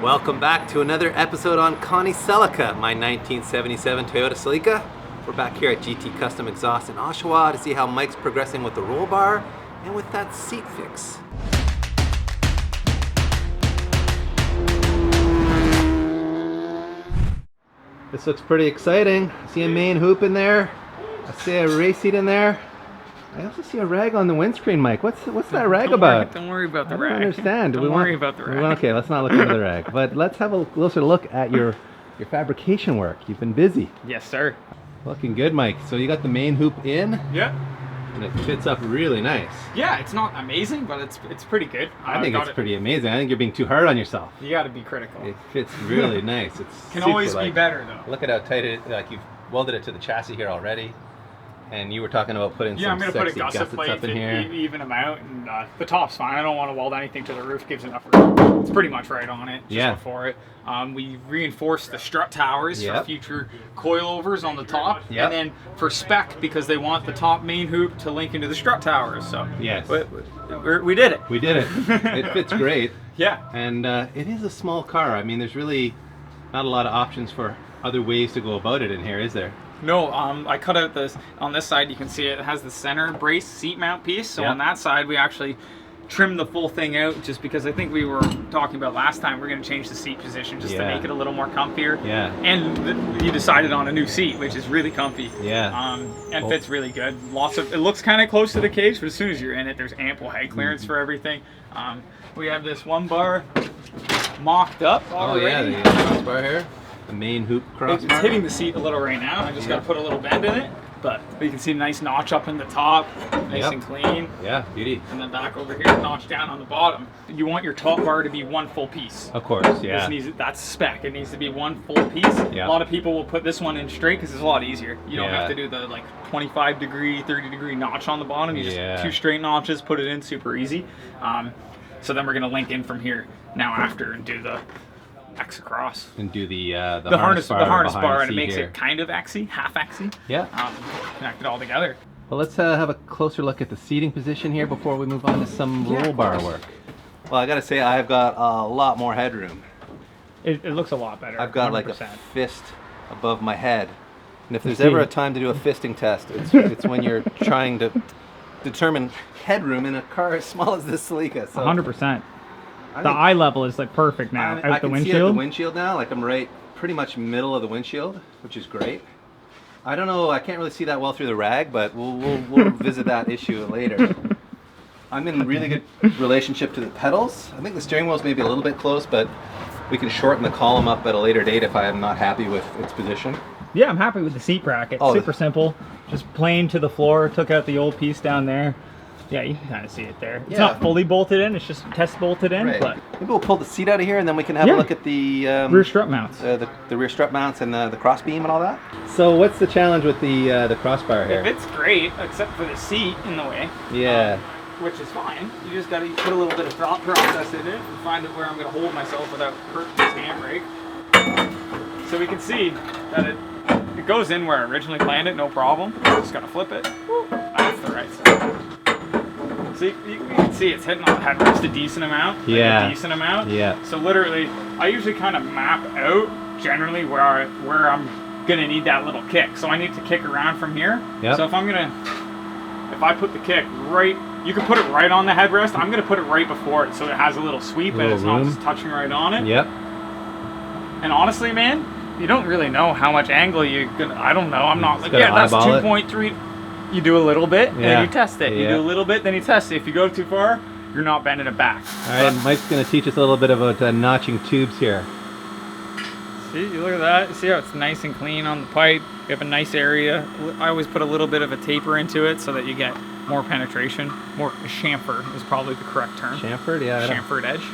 Welcome back to another episode on Connie Celica, my 1977 Toyota Celica. We're back here at GT Custom Exhaust in Oshawa to see how Mike's progressing with the roll bar and with that seat fix. This looks pretty exciting. I see a main hoop in there. I see a race seat in there. I also see a rag on the windscreen, Mike. What's that rag about? Don't worry about the rag. I don't understand. Don't worry about the rag. Okay, let's not look into the rag. But let's have a closer look at your fabrication work. You've been busy. Yes, sir. Looking good, Mike. So you got the main hoop in. Yeah. And it fits up really nice. Yeah, it's not amazing, but it's pretty good. I think it's pretty amazing. I think you're being too hard on yourself. You got to be critical. It fits really nice. It's can always be better though. Look at how tight it. Like you've welded it to the chassis here already. And you were talking about putting some I'm going to put a sexy gusset plate up in here. Even them out, and the top's fine. I don't want to weld anything to the roof. Gives enough room. It's pretty much right on it. Just before it. We reinforced the strut towers for future coilovers on the top, and then for spec because they want the top main hoop to link into the strut towers. So yes, we did it. We did it. It fits great. Yeah, and it is a small car. I mean, there's really not a lot of options for other ways to go about it in here, is there? No, I cut out this, on this side you can see it has the center brace seat mount piece, so on that side we actually trimmed the full thing out just because I think we were talking about last time we're going to change the seat position just to make it a little more comfier. Yeah. And you decided on a new seat, which is really comfy. Yeah. And fits really good. It looks kind of close to the cage, but as soon as you're in it, there's ample head clearance for everything. We have this one bar mocked up already. Oh yeah, the crossbar here. The main hoop crossbar. It's hitting the seat a little right now. I just got to put a little bend in it, but you can see a nice notch up in the top, nice and clean. Yeah, beauty. And then back over here, notch down on the bottom. You want your top bar to be one full piece. Of course, yeah. That's spec. It needs to be one full piece. Yeah. A lot of people will put this one in straight because it's a lot easier. You don't have to do the 25 degree, 30 degree notch on the bottom. You just 2 straight notches, put it in super easy. So then we're gonna link in from here now after and do the X across and do the harness bar, and it makes it kind of axy, half axy. Yeah. Connect it all together. Well, let's have a closer look at the seating position here before we move on to some roll bar work. Well, I gotta say I've got a lot more headroom. It looks a lot better. I've got 100%. Like a fist above my head, and if there's ever a time to do a fisting test, it's when you're trying to determine headroom in a car as small as this Celica. So 100%. The eye level is like perfect now. I can see out the windshield now. Like I'm right pretty much middle of the windshield, which is great. I don't know, I can't really see that well through the rag, but we'll visit that issue later. I'm in really good relationship to the pedals. I think the steering wheel's maybe a little bit close, but we can shorten the column up at a later date if I am not happy with its position. Yeah, I'm happy with the seat bracket. Super simple. Just plain to the floor. Took out the old piece down there. Yeah, you can kind of see it there. It's not fully bolted in, it's just test bolted in. Right. But maybe we'll pull the seat out of here and then we can have a look at the rear strut mounts. The rear strut mounts and the cross beam and all that. So what's the challenge with the crossbar here? It's great, except for the seat in the way. Yeah. Which is fine. You just got to put a little bit of thought process in it and find out where I'm going to hold myself without hurting this handbrake. So we can see that it goes in where I originally planned it, no problem. Just got to flip it. That's the right side. So you can see it's hitting on the headrest a decent amount. A decent amount. Yeah. So literally, I usually kind of map out generally where I'm gonna need that little kick. So I need to kick around from here. Yep. So if I put the kick right, you can put it right on the headrest. I'm gonna put it right before it so it has a little sweep and it's not just touching right on it. Yep. And honestly, man, you don't really know how much angle you're gonna. I don't know. I'm not like that's 2.3. You do a little bit, and then you test it. You do a little bit, then you test it. If you go too far, you're not bending it back. All right, Mike's going to teach us a little bit about notching tubes here. See, you look at that. See how it's nice and clean on the pipe. You have a nice area. I always put a little bit of a taper into it so that you get more penetration. More chamfer is probably the correct term. Chamfered, yeah. Chamfered edge.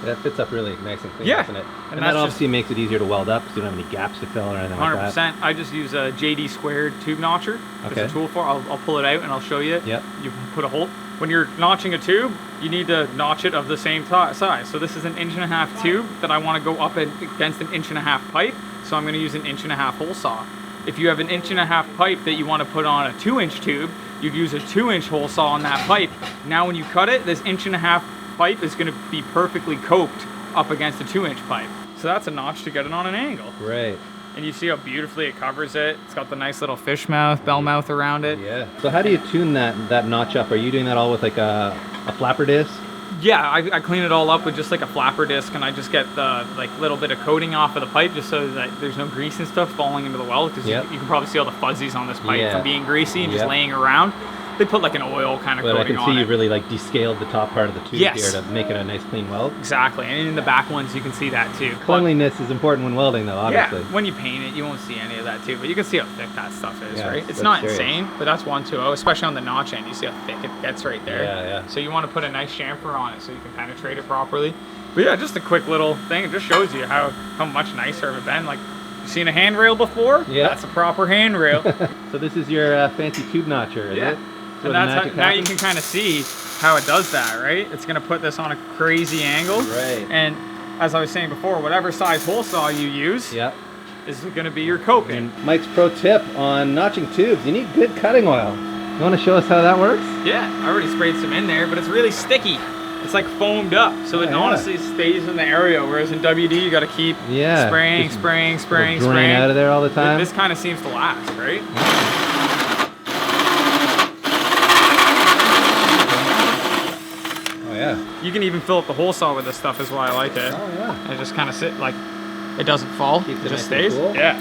That fits up really nice and clean, doesn't it? And that obviously makes it easier to weld up because you don't have any gaps to fill or anything like that. 100%. I just use a JD squared tube notcher. It's a tool for. I'll pull it out and I'll show you. Yep. You put a hole. When you're notching a tube, you need to notch it of the same size. So this is an 1.5 inch tube that I want to go up against an 1.5 inch pipe. So I'm going to use an 1.5 inch hole saw. If you have an 1.5 inch pipe that you want to put on a 2-inch tube, you'd use a 2-inch hole saw on that pipe. Now when you cut it, this 1.5 inch pipe is going to be perfectly coped up against a 2-inch pipe. So that's a notch to get it on an angle. Right. And you see how beautifully it covers it. It's got the nice little fish mouth, bell mouth around it. Yeah. So how do you tune that notch up? Are you doing that all with like a flapper disc? Yeah, I clean it all up with just like a flapper disc, and I just get the like little bit of coating off of the pipe just so that there's no grease and stuff falling into the well, because you can probably see all the fuzzies on this pipe from being greasy and just laying around. They put like an oil kind of coating on it. But I can see you really like descaled the top part of the tube here to make it a nice clean weld. Exactly, and in the back ones you can see that too. Cleanliness is important when welding though, obviously. Yeah, when you paint it you won't see any of that too, but you can see how thick that stuff is, right? It's not insane, but that's 120, especially on the notch end. You see how thick it gets right there. Yeah. So you want to put a nice chamfer on it so you can penetrate it properly. But yeah, just a quick little thing. It just shows you how much nicer of a bend. Like, you've seen a handrail before? Yeah. That's a proper handrail. So this is your fancy tube notcher, is it? And that's how, now you can kind of see how it does that, right? It's going to put this on a crazy angle. Right. And as I was saying before, whatever size hole saw you use is going to be your coupe. And Mike's pro tip on notching tubes, you need good cutting oil. You want to show us how that works? Yeah, I already sprayed some in there, but it's really sticky. It's like foamed up, so it honestly stays in the area, whereas in WD you got to keep spraying out of there all the time. This kind of seems to last, right? You can even fill up the hole saw with this stuff is why I like it. Oh yeah. And it just kind of sit like, it doesn't fall, it just stays. Cool. Yeah.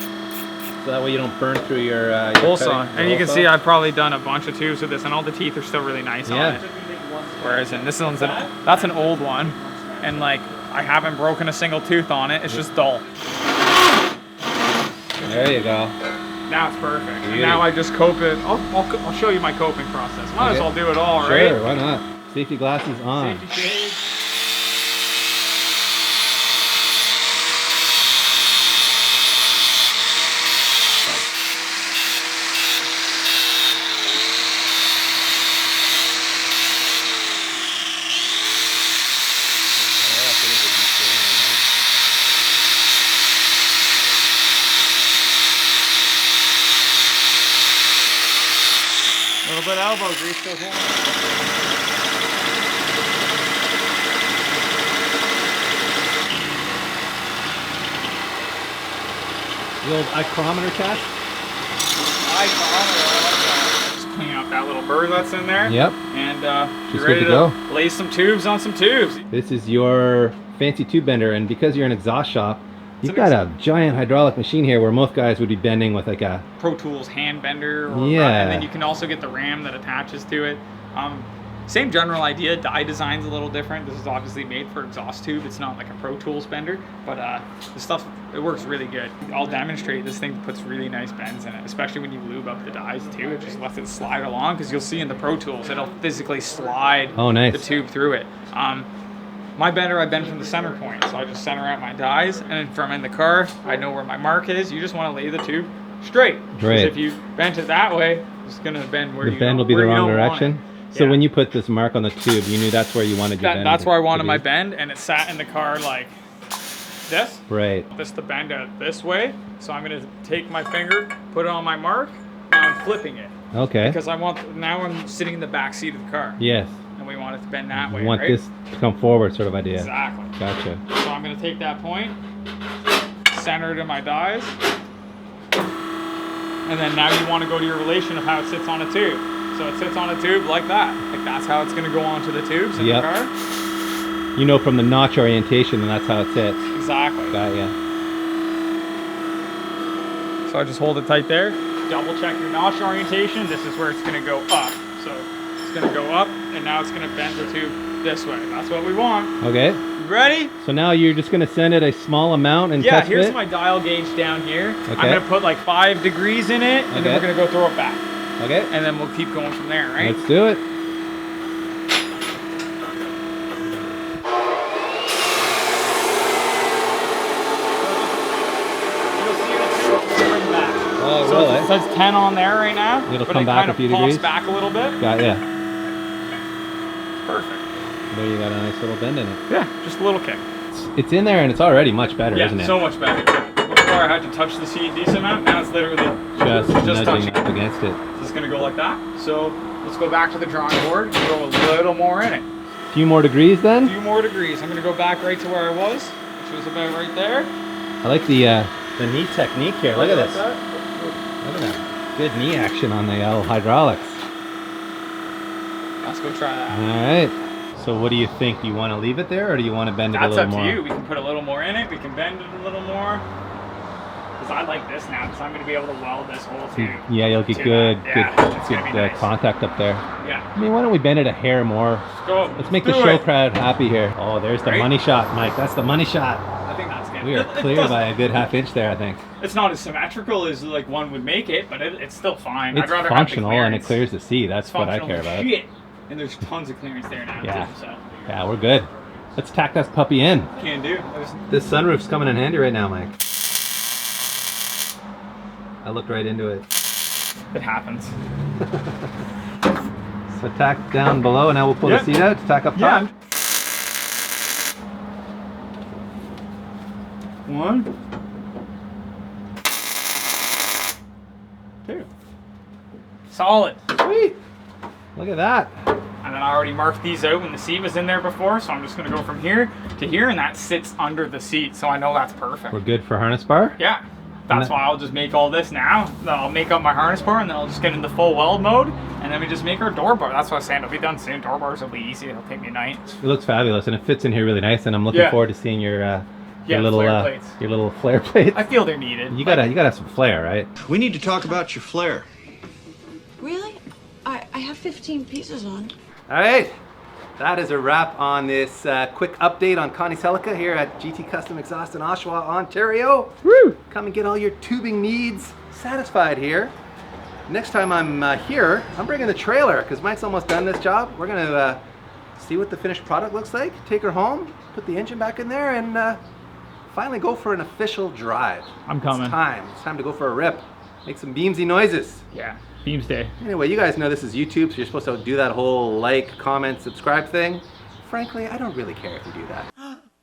So that way you don't burn through your hole saw. And you can see I've probably done a bunch of tubes with this, and all the teeth are still really nice on it. Whereas in this one's, that's an old one, and like I haven't broken a single tooth on it, it's just dull. There you go. Now it's perfect. And now I just cope it. I'll show you my coping process. Might as well do it all, right? Sure, why not? Safety glasses on. Safety shades. A little bit of elbow grease goes on. The old ichrometer test? Just clean out that little burr that's in there. Yep. And Just you're ready good to go. lay some tubes on some tubes. This is your fancy tube bender, and because you're an exhaust shop, you've got a giant hydraulic machine here where most guys would be bending with like a Pro Tools hand bender. Or and then you can also get the ram that attaches to it. Same general idea, die design's a little different. This is obviously made for exhaust tube. It's not like a Pro Tools bender, but the stuff, it works really good. I'll demonstrate. This thing puts really nice bends in it, especially when you lube up the dies too. It just lets it slide along, because you'll see in the Pro Tools, it'll physically slide the tube through it. My bender, I bend from the center point, so I just center out my dies, and then from in the car, I know where my mark is. You just want to lay the tube straight. Because if you bent it that way, it's going to bend where the bend will be the wrong direction. So when you put this mark on the tube, you knew that's where you wanted your bend. That's where I wanted my bend, and it sat in the car like this. Right. This to bend out this way. So I'm going to take my finger, put it on my mark, now I'm flipping it. Okay. Because now I'm sitting in the back seat of the car. Yes. And we want it to bend that way, You want this to come forward, sort of idea. Exactly. Gotcha. So I'm going to take that point, center it in my dies, and then now you want to go to your relation of how it sits on a tube. So it sits on a tube like that. Like that's how it's going to go onto the tubes in the car. You know from the notch orientation, and that's how it sits. Exactly. Got ya. So I just hold it tight there. Double check your notch orientation. This is where it's going to go up. So it's going to go up, and now it's going to bend the tube this way. That's what we want. Okay. You ready? So now you're just going to send it a small amount and test here's it? my dial gauge down here. Okay. I'm going to put like 5 degrees in it, and then we're going to go throw it back. Okay. And then we'll keep going from there, right? Let's do it. Oh, so really? It says 10 on there right now. It'll come back a few degrees. Pops back a little bit. Got ya. Perfect. There you got a nice little bend in it. Yeah, just a little kick. It's in there and it's already much better, isn't it? Yeah, so much better. Before I had to touch the seat a decent amount, now it's literally just touching up against it. So it's going to go like that. So let's go back to the drawing board and throw a little more in it. A few more degrees then? A few more degrees. I'm gonna go back right to where I was, which was about right there. I like the knee technique here. Look at this. Look at that. Good knee action on the L hydraulics. Let's go try that. Alright. So what do you think? Do you want to leave it there or do you want to bend it a little more? That's up to you. We can put a little more in it. We can bend it a little more. Because I like this now because I'm going to be able to weld this whole tube. Yeah, you'll get good nice. Contact up there. Yeah. I mean, why don't we bend it a hair more? Let's make the show crowd happy here. Oh, there's the money shot, Mike. That's the money shot. I think that's good. We are clear by a good half inch there, I think. It's not as symmetrical as like one would make it, but it's still fine. It's functional and it clears the seat. That's what I care about. Shit. And there's tons of clearance there now. Yeah. Too, so. Yeah, we're good. Let's tack this puppy in. Can do. This sunroof's coming in handy right now, Mike. I looked right into it. It happens. So tack down below, and now we'll pull the seat out to tack up top. One. Two. Solid. Sweet. Look at that. And then I already marked these out when the seat was in there before, so I'm just going to go from here to here, and that sits under the seat, so I know that's perfect. We're good for harness bar? Yeah. That's why I'll just make all this now. Then I'll make up my harness bar, and then I'll just get into full weld mode, and then we just make our door bar. That's what I was saying. It'll be done soon. Door bars will be easy. It'll take me a night. It looks fabulous, and it fits in here really nice, and I'm looking forward to seeing your little flare plates. I feel they're needed. You gotta have some flair, right? We need to talk about your flair. Really? I have 15 pieces on. All right, that is a wrap on this quick update on Connie Celica here at GT Custom Exhaust in Oshawa, Ontario. Woo! Come and get all your tubing needs satisfied here. Next time I'm here, I'm bringing the trailer because Mike's almost done this job. We're gonna see what the finished product looks like, take her home, put the engine back in there, and finally go for an official drive. I'm coming. It's time to go for a rip. Make some beamsy noises. Yeah, Beams Day. Anyway, you guys know this is YouTube, so you're supposed to do that whole like, comment, subscribe thing. Frankly, I don't really care if you do that.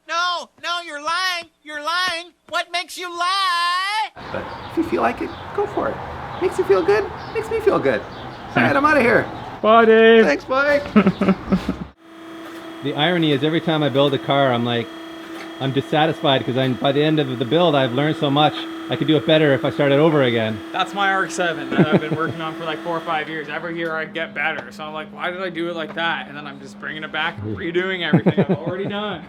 No, you're lying. You're lying. What makes you lie? But if you feel like it, go for it. Makes you feel good, makes me feel good. All right, I'm out of here. Bye, Dave. Thanks, Mike. The irony is every time I build a car, I'm dissatisfied because by the end of the build, I've learned so much. I could do it better if I started over again. That's my RX-7 that I've been working on for like 4 or 5 years. Every year I get better. So I'm like, why did I do it like that? And then I'm just bringing it back, redoing everything I've already done.